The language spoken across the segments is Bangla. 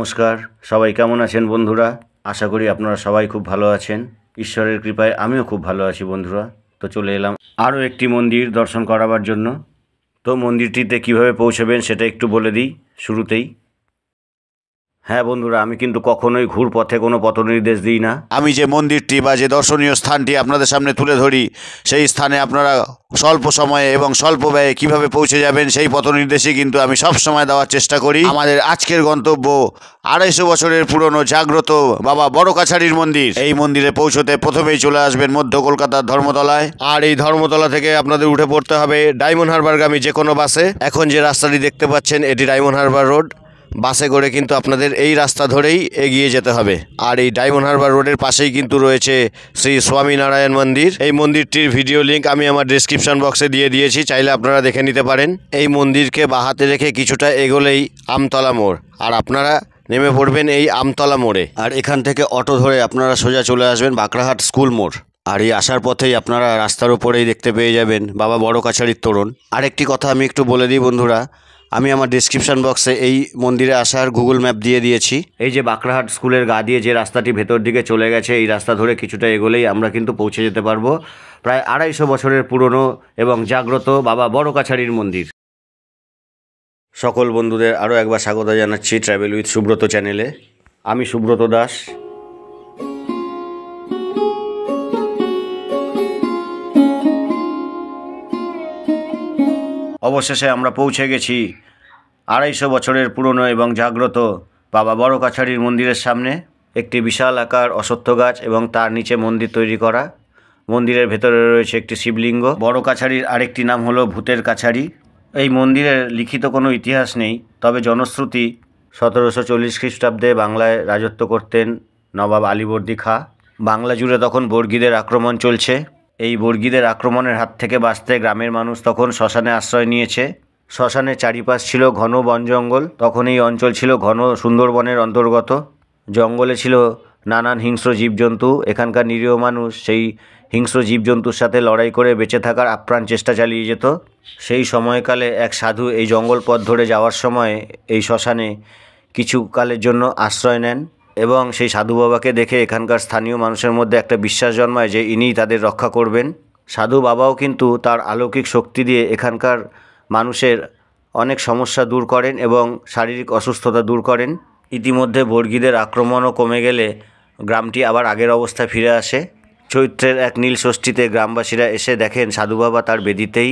নমস্কার, সবাই কেমন আছেন বন্ধুরা? আশা করি আপনারা সবাই খুব ভালো আছেন। ঈশ্বরের কৃপায় আমিও খুব ভালো আছি বন্ধুরা। তো চলে এলাম আরও একটি মন্দির দর্শন করাবার জন্য। তো মন্দিরটিতে কিভাবে পৌঁছবেন সেটা একটু বলে দিই শুরুতেই। হ্যাঁ বন্ধুরা, আমি কিন্তু কখনোই ঘুর পথে কোনো পথ নির্দেশ দিই না। আমি যে মন্দিরটি বা যে দর্শনীয় স্থানটি আপনাদের সামনে তুলে ধরি, সেই স্থানে আপনারা স্বল্প সময়ে এবং স্বল্প ব্যয়ে কীভাবে পৌঁছে যাবেন সেই পথ নির্দেশই কিন্তু আমি সব সময় দেওয়ার চেষ্টা করি। আমাদের আজকের গন্তব্য 250 বছরের পুরনো জাগ্রত বাবা বড় কাছারির মন্দির। এই মন্দিরে পৌঁছতে প্রথমেই চলে আসবেন মধ্য কলকাতার ধর্মতলায়, আর এই ধর্মতলা থেকে আপনাদের উঠে পড়তে হবে ডায়মন্ড হারবারগামী যে কোনো বাসে। এখন যে রাস্তাটি দেখতে পাচ্ছেন এটি ডায়মন্ড হারবার রোড। বাসে করে কিন্তু আপনাদের এই রাস্তা ধরেই এগিয়ে যেতে হবে। আর এই ডায়মন্ড হারবার রোডের পাশেই কিন্তু রয়েছে শ্রী স্বামীনারায়ণ মন্দির। এই মন্দিরটির ভিডিও লিঙ্ক আমি আমার ডেসক্রিপশন বক্সে দিয়ে দিয়েছি, চাইলে আপনারা দেখে নিতে পারেন। এই মন্দিরকে বাঁহাতে রেখে কিছুটা এগোলেই আমতলা মোড়, আর আপনারা নেমে পড়বেন এই আমতলা মোড়ে। আর এখান থেকে অটো ধরে আপনারা সোজা চলে আসবেন বাঁকড়াহাট স্কুল মোড়। আর এই আসার পথেই আপনারা রাস্তার উপরেই দেখতে পেয়ে যাবেন বাবা বড় কাছারির তোরণ। আরেকটি কথা আমি একটু বলে দিই বন্ধুরা, আমি আমার ডেসক্রিপশন বক্সে এই মন্দিরে আসার গুগল ম্যাপ দিয়ে দিয়েছি। এই যে বাঁকড়াহাট স্কুলের গা দিয়ে যে রাস্তাটি ভেতর দিকে চলে গেছে, এই রাস্তা ধরে কিছুটা এগোলেই আমরা কিন্তু পৌঁছে যেতে পারবো প্রায় 250 বছরের পুরনো এবং জাগ্রত বাবা বড় কাছারির মন্দির। সকল বন্ধুদের আরও একবার স্বাগত জানাচ্ছি ট্রাভেল উইথ সুব্রত চ্যানেলে। আমি সুব্রত দাস। অবশেষে আমরা পৌঁছে গেছি 250 বছরের পুরনো এবং জাগ্রত বাবা বড় কাছারির মন্দিরের সামনে। একটি বিশাল আকার অশ্বত্থ গাছ এবং তার নিচে মন্দির তৈরি করা। মন্দিরের ভেতরে রয়েছে একটি শিবলিঙ্গ। বড় কাছারির আরেকটি নাম হলো ভূতের কাছারি। এই মন্দিরের লিখিত কোনো ইতিহাস নেই, তবে জনশ্রুতি 1740 খ্রিস্টাব্দে বাংলায় রাজত্ব করতেন নবাব আলীবর্দী খাঁ। বাংলা জুড়ে তখন বর্গীদের আক্রমণ চলছে। এই বর্গীদের আক্রমণের হাত থেকে বাঁচতে গ্রামের মানুষ তখন শ্মশানে আশ্রয় নিয়েছে। শ্মশানের চারিপাশ ছিল ঘন বন জঙ্গল। তখন এই অঞ্চল ছিল ঘন সুন্দরবনের অন্তর্গত। জঙ্গলে ছিল নানান হিংস্র জীবজন্তু। এখানকার নিরীহ মানুষ সেই হিংস্র জীবজন্তুর সাথে লড়াই করে বেঁচে থাকার আপ্রাণ চেষ্টা চালিয়ে যেত। সেই সময়কালে এক সাধু এই জঙ্গল পথ ধরে যাওয়ার সময় এই শ্মশানে কিছু কালের জন্য আশ্রয় নেন, এবং সেই সাধু বাবাকে দেখে এখানকার স্থানীয় মানুষের মধ্যে একটা বিশ্বাস জন্মায় যে ইনিই তাদের রক্ষা করবেন। সাধু বাবাও কিন্তু তার অলৌকিক শক্তি দিয়ে এখানকার মানুষের অনেক সমস্যা দূর করেন এবং শারীরিক অসুস্থতা দূর করেন। ইতিমধ্যে বর্গীদের আক্রমণও কমে গেলে গ্রামটি আবার আগের অবস্থায় ফিরে আসে। চৈত্রের এক নীল ষষ্ঠীতে গ্রামবাসীরা এসে দেখেন সাধু বাবা তার বেদিতেই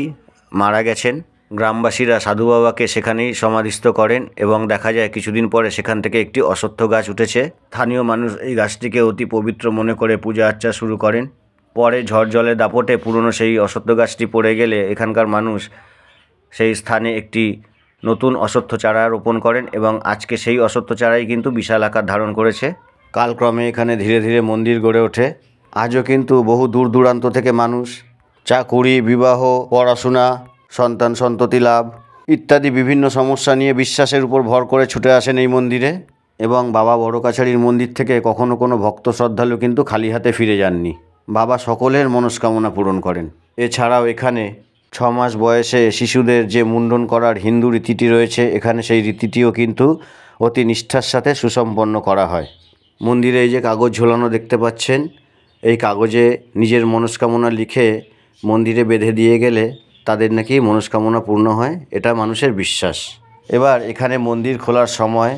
মারা গেছেন। গ্রামবাসীরা সাধু বাবাকে সেখানেই সমাধিস্থ করেন এবং দেখা যায় কিছুদিন পরে সেখান থেকে একটি অশ্বত্থ গাছ উঠেছে। স্থানীয় মানুষ এই গাছটিকে অতি পবিত্র মনে করে পূজা আর্চা শুরু করেন। পরে ঝড় জলের দাপটে পুরনো সেই অশ্বত্থ গাছটি পড়ে গেলে এখানকার মানুষ সেই স্থানে একটি নতুন অশ্বত্থ চারা রোপণ করেন এবং আজকে সেই অশ্বত্থ চারাই কিন্তু বিশাল আকার ধারণ করেছে। কালক্রমে এখানে ধীরে ধীরে মন্দির গড়ে ওঠে। আজও কিন্তু বহু দূর দূরান্ত থেকে মানুষ চাকুরি, বিবাহ, পড়াশোনা, সন্তান সন্ততি লাভ ইত্যাদি বিভিন্ন সমস্যা নিয়ে বিশ্বাসের উপর ভর করে ছুটে আসেন এই মন্দিরে। এবং বাবা বড় কাছারির মন্দির থেকে কখনো কোনো ভক্ত শ্রদ্ধালু কিন্তু খালি হাতে ফিরে যাননি। বাবা সকলের মনস্কামনা পূরণ করেন। এছাড়াও এখানে 6 মাস বয়সে শিশুদের যে মুন্ডন করার হিন্দু রীতিটি রয়েছে, এখানে সেই রীতিটিও কিন্তু অতি নিষ্ঠার সাথে সুসম্পন্ন করা হয়। মন্দিরে এই যে কাগজ ঝোলানো দেখতে পাচ্ছেন, এই কাগজে নিজের মনস্কামনা লিখে মন্দিরে বেঁধে দিয়ে গেলে তাদের নাকি মনস্কামনা পূর্ণ হয়, এটা মানুষের বিশ্বাস। এবার এখানে মন্দির খোলার সময়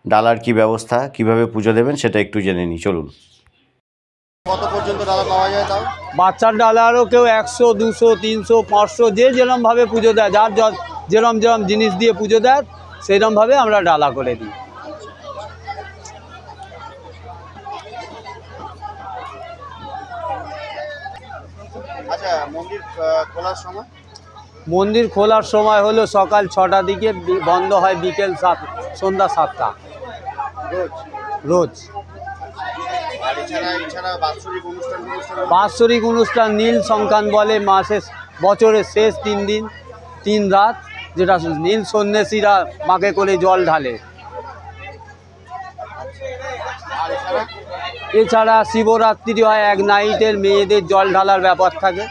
ডালার কি ব্যবস্থা, কিভাবে পুজো দেবেন সেটা একটু জেনে নিই, চলুন। কত পর্যন্ত ডালা পাওয়া যায় তাও? বাচ্চার ডালারও কেউ 100, 200, 300, 500 যে যেরমভাবে পুজো দেয়, যার যেরম যেরম জিনিস দিয়ে পুজো দেয় সেইরমভাবে আমরা ডালা করে দিই। আচ্ছা, মন্দির খোলার সময়? মন্দির খোলার সময় হলো সকাল 6টার দিকে, বন্ধ হয় বিকেল সন্ধ্যা 7টা রোজ। বাৎসরিক অনুষ্ঠান নীল সংক্রান্ত বলে, বছরের শেষ 3 দিন 3 রাত, যেটা নীল সন্ন্যাসীরা বাঁকে করে জল ঢালে। এছাড়া শিবরাত্রি হয়, এক নাইটের মেয়েদের জল ঢালার ব্যাপার থাকে।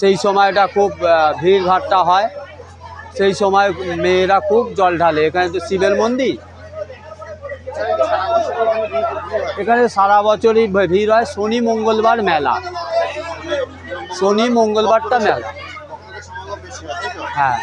সেই সময়টা খুব ভিড়ভাট্টা হয়, সেই সময় মেয়েরা খুব জল ঢালে। এখানে তো শিবের মন্দির, এখানে সারা বছরই ভিড় হয়, শনি মঙ্গলবার মেলা, শনি মঙ্গলবারটা মেলা। হ্যাঁ,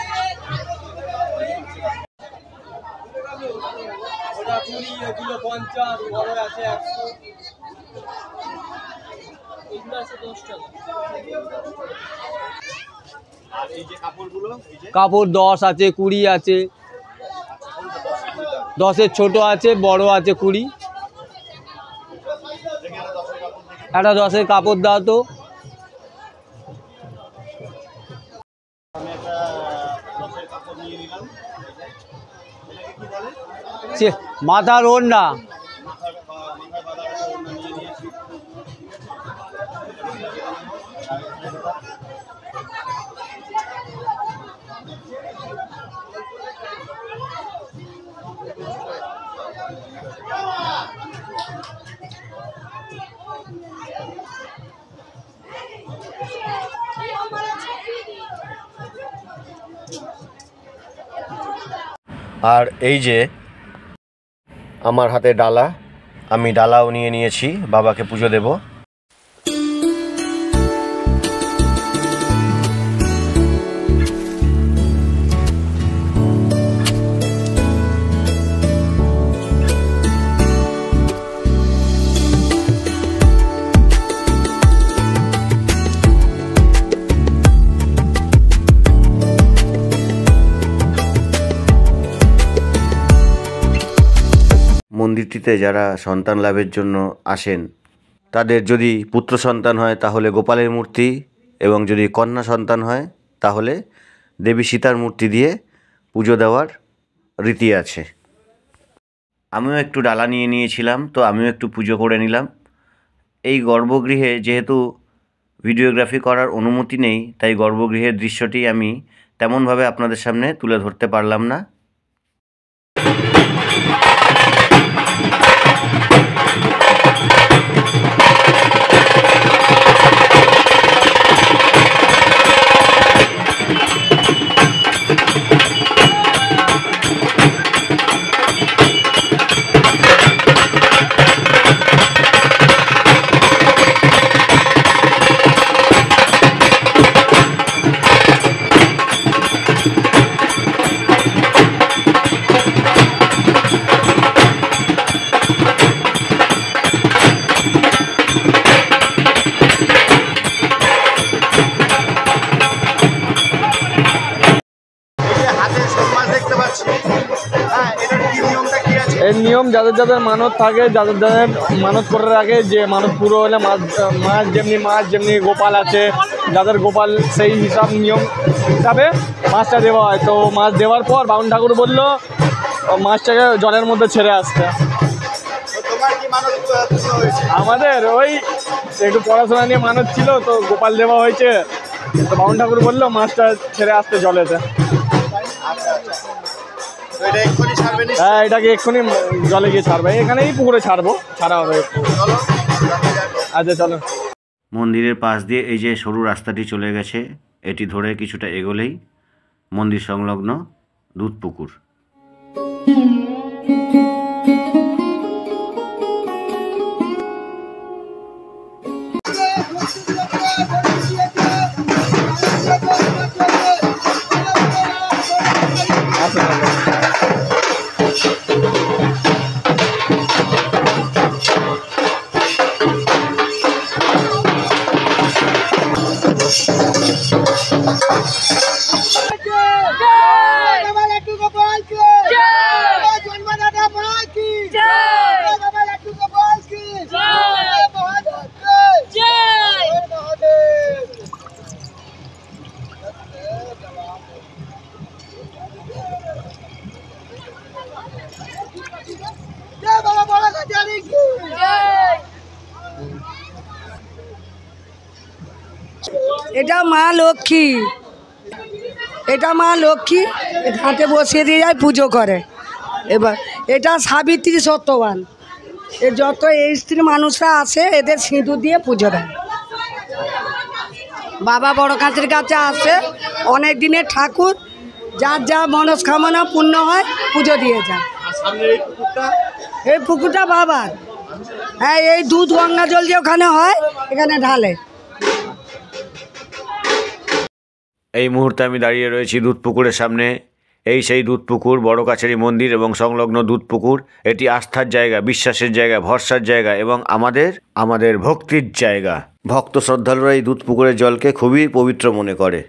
কাপড় 10 আছে, 20 আছে, 10-এর ছোট আছে, বড় আছে 20। একটা 10-এর কাপড় দাও তো। মাথার ওড়না, আর এই যে আমার হাতে ডালা, আমি ডালাও নিয়ে নিয়েছি, বাবাকে পুজো দেব। মন্দিরটিতে যারা সন্তান লাভের জন্য আসেন, তাদের যদি পুত্র সন্তান হয় তাহলে গোপালের মূর্তি, এবং যদি কন্যা সন্তান হয় তাহলে দেবী সীতার মূর্তি দিয়ে পুজো দেওয়ার রীতি আছে। আমিও একটু ডালা নিয়ে নিয়েছিলাম, তো আমিও একটু পুজো করে নিলাম। এই গর্ভগৃহে যেহেতু ভিডিওগ্রাফি করার অনুমতি নেই, তাই গর্ভগৃহের দৃশ্যটি আমি তেমনভাবে আপনাদের সামনে তুলে ধরতে পারলাম না। এর নিয়ম যাদের যাদের মানত থাকে, যাদের যাদের মানত করে রাখে, যে মানত পুরো হলে মাছ যেমনি গোপাল আছে, যাদের গোপাল সেই নিয়ম হিসাবে মাছটা দেওয়া হয়। তো মাছ দেওয়ার পর বামুন ঠাকুর বললো মাছটাকে জলের মধ্যে ছেড়ে আসতে। আমাদের ওই একটু পড়াশোনা নিয়ে মানত ছিল, তো গোপাল দেওয়া হয়েছে, তো বামুন ঠাকুর বললো মাছটা ছেড়ে আসতে জলেতে। হ্যাঁ, এটাকে এক্ষুনি জলে গিয়ে ছাড়বে, এখানেই পুকুরে ছাড়া হবে। আচ্ছা চলো। মন্দিরের পাশ দিয়ে এই যে সরু রাস্তাটি চলে গেছে, এটি ধরে কিছুটা এগোলেই মন্দির সংলগ্ন দুধ পুকুর। এটা মা লক্ষ্মী, এটা মা লক্ষ্মী ঘাটে বসিয়ে দিয়ে যায়, পুজো করে। এবার এটা সাবিত্রী সত্যবান, যত এই স্ত্রী মানুষরা আসে এদের সিঁদুর দিয়ে পুজো দেয়। বাবা বড় কাছের কাছে আসে, অনেক দিনের ঠাকুর, যার যা মনস্কামনা পূর্ণ হয় পুজো দিয়ে যায়। এই পুকুরটা বাবার। হ্যাঁ, এই দুধ গঙ্গা জল যে ওখানে হয় এখানে ঢালে। এই মুহূর্তে আমি দাঁড়িয়ে রয়েছি দুধ পুকুরের সামনে। এই সেই দুধ পুকুর, বড় কাছারি মন্দির এবং সংলগ্ন দুধ পুকুর। এটি আস্থার জায়গা, বিশ্বাসের জায়গা, ভরসার জায়গা এবং আমাদের ভক্তির জায়গা। ভক্ত শ্রদ্ধালুরা এই দুধ পুকুরের জলকে খুবই পবিত্র মনে করে।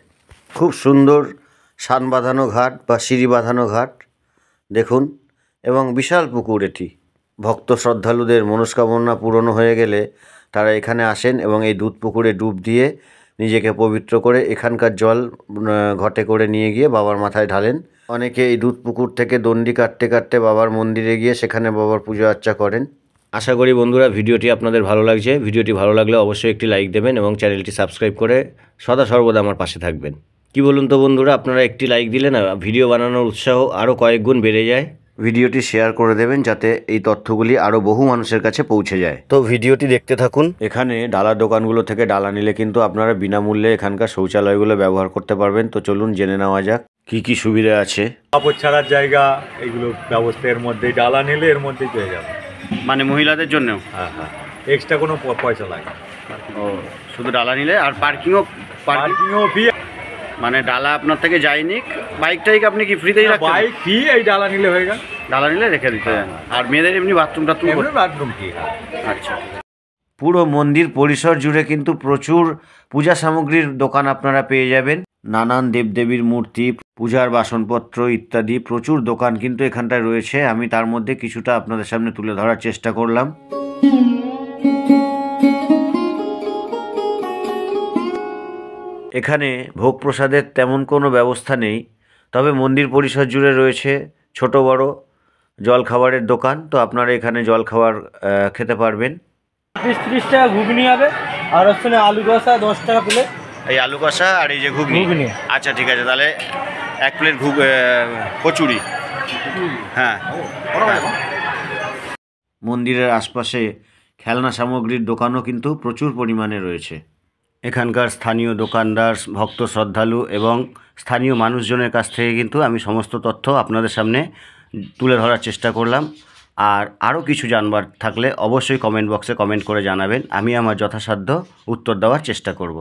খুব সুন্দর সান বাঁধানো ঘাট বা সিঁড়ি বাঁধানো ঘাট দেখুন, এবং বিশাল পুকুর এটি। ভক্ত শ্রদ্ধালুদের মনস্কামনা পূরণ হয়ে গেলে তারা এখানে আসেন এবং এই দুধ পুকুরে ডুব দিয়ে নিজেকে পবিত্র করে এখানকার জল ঘটে করে নিয়ে গিয়ে বাবার মাথায় ঢালেন। অনেকে এই দুধ পুকুর থেকে দণ্ডি কাটতে কাটতে বাবার মন্দিরে গিয়ে সেখানে বাবার পুজো আর্চা করেন। আশা করি বন্ধুরা ভিডিওটি আপনাদের ভালো লাগছে। ভিডিওটি ভালো লাগলে অবশ্যই একটি লাইক দেবেন এবং চ্যানেলটি সাবস্ক্রাইব করে সদা সর্বদা আমার পাশে থাকবেন। কি বলুন তো বন্ধুরা, আপনারা একটি লাইক দিলে না ভিডিও বানানোর উৎসাহ আরও কয়েক গুণ বেড়ে যায়। ভিডিওটি শেয়ার করে দেবেন যাতে এই তথ্যগুলি আরও বহু মানুষের কাছে পৌঁছে যায়। তো ভিডিওটি দেখতে থাকুন। এখানে ডালা দোকানগুলো থেকে ডালা নিলে কিন্তু আপনারা বিনামূল্যে এখানকার শৌচালয়গুলো ব্যবহার করতে পারবেন। তো চলুন জেনে নেওয়া যাক কি কি সুবিধা আছে। কাপড় ছাড়ার জায়গা, এগুলো ব্যবস্থা এর মধ্যে, ডালা নিলে এর মধ্যেই পেয়ে যাবে। মানে মহিলাদের জন্যও? হ্যাঁ হ্যাঁ, এক্সট্রা কোনো পয়সা লাগে। ও, শুধু ডালা নিলে? আর পার্কিংও ফি? মানে ডালা আপনার থেকে যায়নি, বাইকটাই আপনি কি ফ্রিতেই রাখেন? বাইক ফি, এই ডালা নিলে হয়ে গেল। ডালা নিলে রেখে দিতে। আর মেয়েদের এমনি বাথরুম বাথরুম কি? আচ্ছা। পুরো মন্দির পরিসর জুড়ে কিন্তু প্রচুর পূজা সামগ্রীর দোকান আপনারা পেয়ে যাবেন। নানান দেবদেবীর মূর্তি, পূজার বাসনপত্র ইত্যাদি প্রচুর দোকান কিন্তু এখানটায় রয়েছে। আমি তার মধ্যে কিছুটা আপনাদের সামনে তুলে ধরার চেষ্টা করলাম। এখানে ভোগ প্রসাদের তেমন কোনো ব্যবস্থা নেই, তবে মন্দির পরিসর জুড়ে রয়েছে ছোট বড় জলখাবারের দোকান। তো আপনারা এখানে জলখাবার খেতে পারবেন। 30 টাকা ঘুগনি হবে, আর হচ্ছে আলু কষা 10 টাকা প্লেট। এই আলু কষা আর এই যে ঘুগনি। আচ্ছা ঠিক আছে, তাহলে 1 প্লেট কচুরি। হ্যাঁ। মন্দিরের আশপাশে খেলনা সামগ্রীর দোকানও কিন্তু প্রচুর পরিমাণে রয়েছে। এখানকার স্থানীয় দোকানদার, ভক্ত শ্রদ্ধালু এবং স্থানীয় মানুষজনের কাছ থেকে কিন্তু আমি সমস্ত তথ্য আপনাদের সামনে তুলে ধরার চেষ্টা করলাম। আর আরও কিছু জানবার থাকলে অবশ্যই কমেন্ট বক্সে কমেন্ট করে জানাবেন, আমি আমার যথাসাধ্য উত্তর দেওয়ার চেষ্টা করব।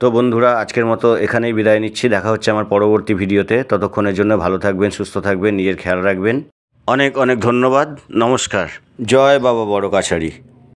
তো বন্ধুরা, আজকের মতো এখানেই বিদায় নিচ্ছি। দেখা হচ্ছে আমার পরবর্তী ভিডিওতে। ততক্ষণের জন্য ভালো থাকবেন, সুস্থ থাকবেন, নিজের খেয়াল রাখবেন। অনেক অনেক ধন্যবাদ। নমস্কার। জয় বাবা বড় কাছারি।